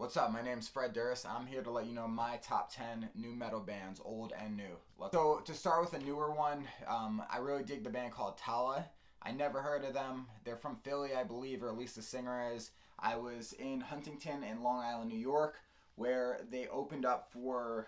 What's up? My name's Fred Durst. I'm here to let you know my top 10 new metal bands, old and new. So to start with a newer one, I really dig the band called Tallah. I never heard of them. They're from Philly, I believe, or at least the singer is. I was in Huntington in Long Island, New York, where they opened up for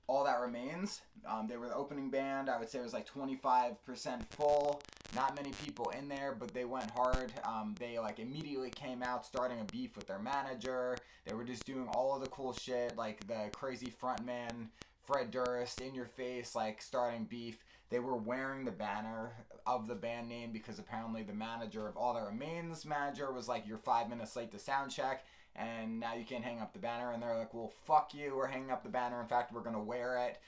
All That Remains. They were the opening band. I would say it was like 25% full. Not many people in there, but they went hard. They like immediately came out starting a beef with their manager. They were just doing all of the cool shit, like the crazy frontman Fred Durst, in your face, like starting beef. They were wearing the banner of the band name because apparently the manager of All That Remains manager was like, you're 5 minutes late to sound check and now you can't hang up the banner. And they're like, well, fuck you, we're hanging up the banner. In fact, we're gonna wear it.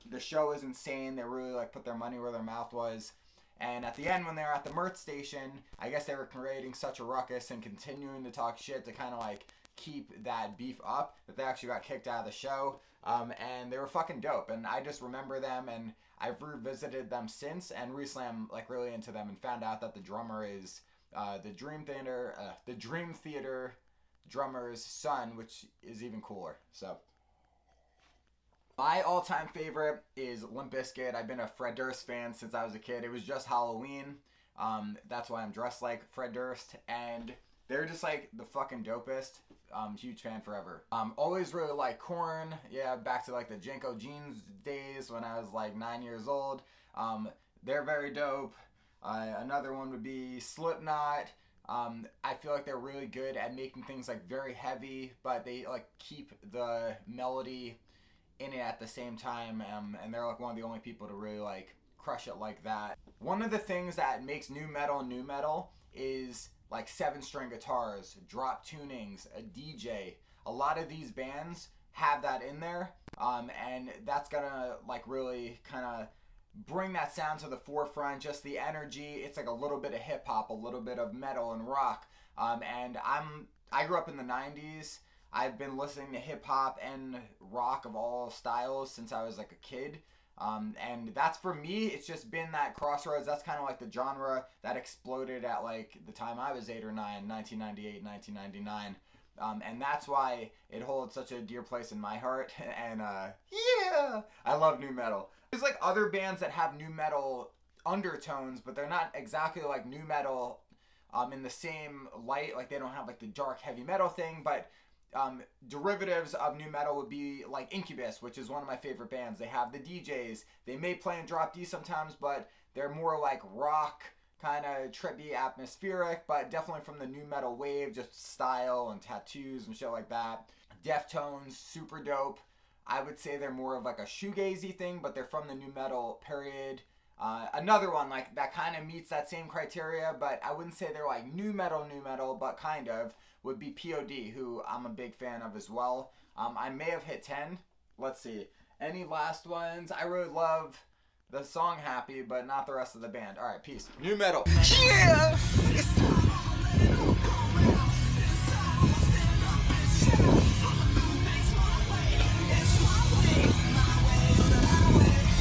The show is insane. They really like put their money where their mouth was. And at the end, when they were at the merch station, I guess they were creating such a ruckus and continuing to talk shit to kind of like keep that beef up that they actually got kicked out of the show. And they were fucking dope. And I just remember them, and I've revisited them since. And recently, I'm like really into them and found out that the drummer is the Dream Theater drummer's son, which is even cooler. So my all-time favorite is Limp Bizkit. I've been a Fred Durst fan since I was a kid. It was just Halloween. That's why I'm dressed like Fred Durst. And they're just like the fucking dopest. Huge fan forever. Always really like Korn. Yeah, back to like the Janko Jeans days when I was like 9 years old. They're very dope. Another one would be SlipKnot. I feel like they're really good at making things like very heavy, but they like keep the melody in it at the same time, and they're like one of the only people to really like crush it like that. One of the things that makes new metal is like 7-string guitars, drop tunings, a DJ. A lot of these bands have that in there, and that's gonna like really kind of bring that sound to the forefront. Just the energy. It's like a little bit of hip hop, a little bit of metal and rock. And I grew up in the 90s. I've been listening to hip hop and rock of all styles since I was like a kid. And that's, for me, it's just been that crossroads. That's kind of like the genre that exploded at like the time I was 8 or 9, 1998, 1999. And that's why it holds such a dear place in my heart. And yeah, I love new metal. There's like other bands that have new metal undertones, but they're not exactly like new metal in the same light. Like they don't have like the dark heavy metal thing, but derivatives of new metal would be like Incubus, which is one of my favorite bands. They have the DJs. They may play in drop D sometimes, but they're more like rock, kind of trippy, atmospheric, but definitely from the new metal wave, just style and tattoos and shit like that. Deftones, super dope. I would say they're more of like a shoegazy thing, but they're from the new metal period. Another one like that kind of meets that same criteria, but I wouldn't say they're like new metal, but kind of, would be P.O.D, who I'm a big fan of as well. I may have hit 10. Let's see. Any last ones? I really love the song Happy, but not the rest of the band. Alright, peace. New metal. Yeah!